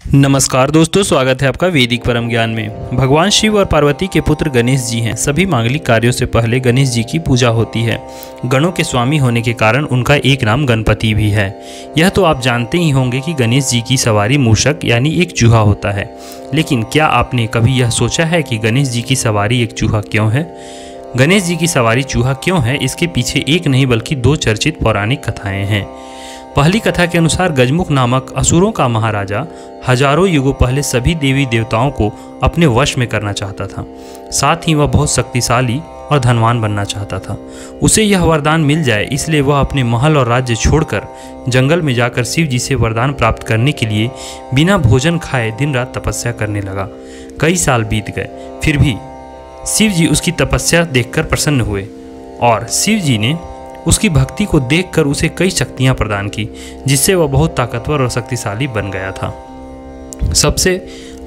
नमस्कार दोस्तों, स्वागत है आपका वैदिक परम ज्ञान में। भगवान शिव और पार्वती के पुत्र गणेश जी हैं। सभी मांगलिक कार्यों से पहले गणेश जी की पूजा होती है। गणों के स्वामी होने के कारण उनका एक नाम गणपति भी है। यह तो आप जानते ही होंगे कि गणेश जी की सवारी मूषक यानी एक चूहा होता है। लेकिन क्या आपने कभी यह सोचा है कि गणेश जी की सवारी एक चूहा क्यों है? गणेश जी की सवारी चूहा क्यों है, इसके पीछे एक नहीं बल्कि दो चर्चित पौराणिक कथाएं हैं। पहली कथा के अनुसार गजमुख नामक असुरों का महाराजा हजारों युगों पहले सभी देवी देवताओं को अपने वश में करना चाहता था। साथ ही वह बहुत शक्तिशाली और धनवान बनना चाहता था। उसे यह वरदान मिल जाए, इसलिए वह अपने महल और राज्य छोड़कर जंगल में जाकर शिव जी से वरदान प्राप्त करने के लिए बिना भोजन खाए दिन रात तपस्या करने लगा। कई साल बीत गए, फिर भी शिव जी उसकी तपस्या देखकर प्रसन्न हुए और शिव जी ने उसकी भक्ति को देखकर उसे कई शक्तियां प्रदान की, जिससे वह बहुत ताकतवर और शक्तिशाली बन गया था। सबसे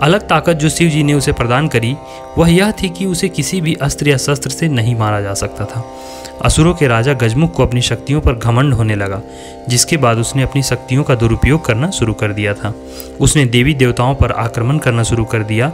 अलग ताकत जो शिव जी ने उसे प्रदान करी वह यह थी कि उसे किसी भी अस्त्र या शस्त्र से नहीं मारा जा सकता था। असुरों के राजा गजमुख को अपनी शक्तियों पर घमंड होने लगा, जिसके बाद उसने अपनी शक्तियों का दुरुपयोग करना शुरू कर दिया था। उसने देवी देवताओं पर आक्रमण करना शुरू कर दिया।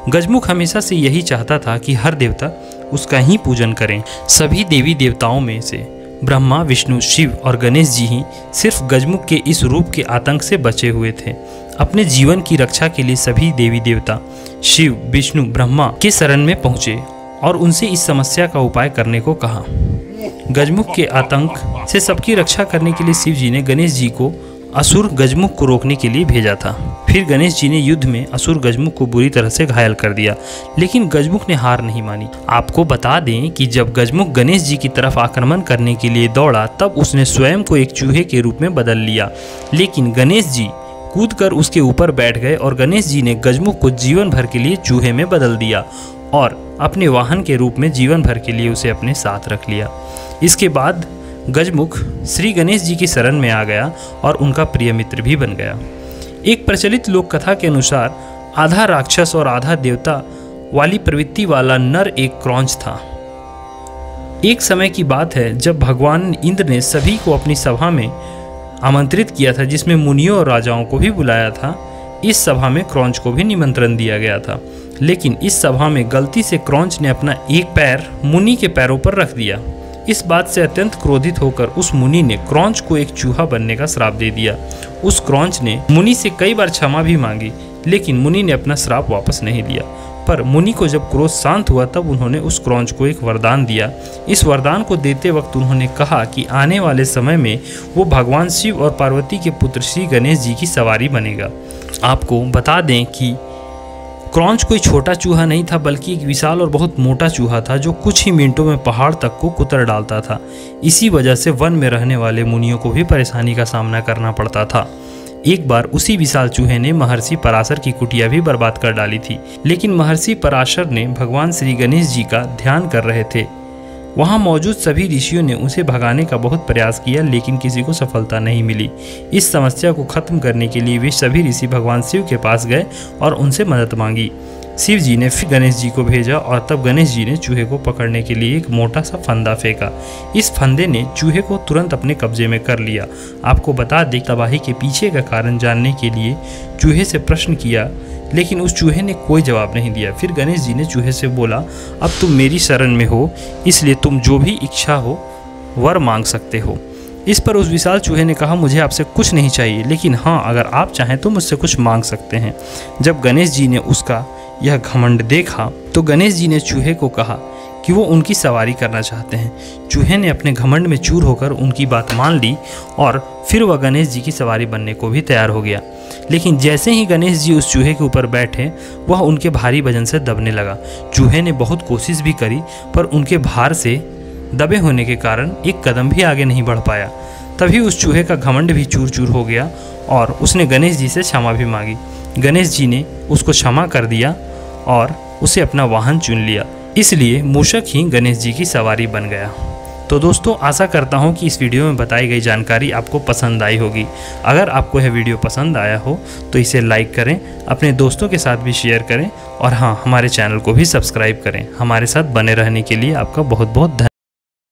गजमुख हमेशा से यही चाहता था कि हर देवता उसका ही पूजन करें। सभी देवी देवताओं में से ब्रह्मा, विष्णु, शिव और गणेश जी ही सिर्फ गजमुख के इस रूप के आतंक से बचे हुए थे। अपने जीवन की रक्षा के लिए सभी देवी देवता शिव, विष्णु, ब्रह्मा के शरण में पहुंचे और उनसे इस समस्या का उपाय करने को कहा। गजमुख के आतंक से सबकी रक्षा करने के लिए शिव जी ने गणेश जी को असुर गजमुख को रोकने के लिए भेजा था। फिर गणेश जी ने युद्ध में असुर गजमुख को बुरी तरह से घायल कर दिया, लेकिन गजमुख ने हार नहीं मानी। आपको बता दें कि जब गजमुख गणेश जी की तरफ आक्रमण करने के लिए दौड़ा, तब उसने स्वयं को एक चूहे के रूप में बदल लिया। लेकिन गणेश जी कूदकर उसके ऊपर बैठ गए और गणेश जी ने गजमुख को जीवन भर के लिए चूहे में बदल दिया और अपने वाहन के रूप में जीवन भर के लिए उसे अपने साथ रख लिया। इसके बाद गजमुख श्री गणेश जी की शरण में आ गया और उनका प्रिय मित्र भी बन गया। एक प्रचलित लोक कथा के अनुसार आधा राक्षस और आधा देवता वाली प्रवृत्ति वाला नर एक क्रौंच था। एक समय की बात है जब भगवान इंद्र ने सभी को अपनी सभा में आमंत्रित किया था, जिसमें मुनियों और राजाओं को भी बुलाया था। इस सभा में क्रौंच को भी निमंत्रण दिया गया था, लेकिन इस सभा में गलती से क्रौंच ने अपना एक पैर मुनि के पैरों पर रख दिया। इस बात से अत्यंत क्रोधित होकर उस मुनि ने क्रौंच को एक चूहा बनने का श्राप दे दिया। उस क्रौंच ने मुनि से कई बार क्षमा भी मांगी, लेकिन मुनि ने अपना श्राप वापस नहीं लिया। पर मुनि को जब क्रोध शांत हुआ, तब उन्होंने उस क्रौंच को एक वरदान दिया। इस वरदान को देते वक्त उन्होंने कहा कि आने वाले समय में वो भगवान शिव और पार्वती के पुत्र श्री गणेश जी की सवारी बनेगा। आपको बता दें कि क्रौंच कोई छोटा चूहा नहीं था, बल्कि एक विशाल और बहुत मोटा चूहा था जो कुछ ही मिनटों में पहाड़ तक को कुतर डालता था। इसी वजह से वन में रहने वाले मुनियों को भी परेशानी का सामना करना पड़ता था। एक बार उसी विशाल चूहे ने महर्षि पराशर की कुटिया भी बर्बाद कर डाली थी, लेकिन महर्षि पराशर ने भगवान श्री गणेश जी का ध्यान कर रहे थे। वहाँ मौजूद सभी ऋषियों ने उसे भगाने का बहुत प्रयास किया, लेकिन किसी को सफलता नहीं मिली। इस समस्या को खत्म करने के लिए वे सभी ऋषि भगवान शिव के पास गए और उनसे मदद मांगी। शिव जी ने फिर गणेश जी को भेजा और तब गणेश जी ने चूहे को पकड़ने के लिए एक मोटा सा फंदा फेंका। इस फंदे ने चूहे को तुरंत अपने कब्जे में कर लिया। आपको बता दें, तबाही के पीछे का कारण जानने के लिए चूहे से प्रश्न किया, लेकिन उस चूहे ने कोई जवाब नहीं दिया। फिर गणेश जी ने चूहे से बोला, अब तुम मेरी शरण में हो, इसलिए तुम जो भी इच्छा हो वर मांग सकते हो। इस पर उस विशाल चूहे ने कहा, मुझे आपसे कुछ नहीं चाहिए, लेकिन हाँ, अगर आप चाहें तो मुझसे कुछ मांग सकते हैं। जब गणेश जी ने उसका यह घमंड देखा, तो गणेश जी ने चूहे को कहा कि वो उनकी सवारी करना चाहते हैं। चूहे ने अपने घमंड में चूर होकर उनकी बात मान ली और फिर वह गणेश जी की सवारी बनने को भी तैयार हो गया। लेकिन जैसे ही गणेश जी उस चूहे के ऊपर बैठे, वह उनके भारी वजन से दबने लगा। चूहे ने बहुत कोशिश भी करी, पर उनके भार से दबे होने के कारण एक कदम भी आगे नहीं बढ़ पाया। तभी उस चूहे का घमंड भी चूर चूर हो गया और उसने गणेश जी से क्षमा भी मांगी। गणेश जी ने उसको क्षमा कर दिया और उसे अपना वाहन चुन लिया। इसलिए मूषक ही गणेश जी की सवारी बन गया। तो दोस्तों, आशा करता हूँ कि इस वीडियो में बताई गई जानकारी आपको पसंद आई होगी। अगर आपको यह वीडियो पसंद आया हो तो इसे लाइक करें, अपने दोस्तों के साथ भी शेयर करें और हाँ, हमारे चैनल को भी सब्सक्राइब करें। हमारे साथ बने रहने के लिए आपका बहुत बहुत धन्यवाद।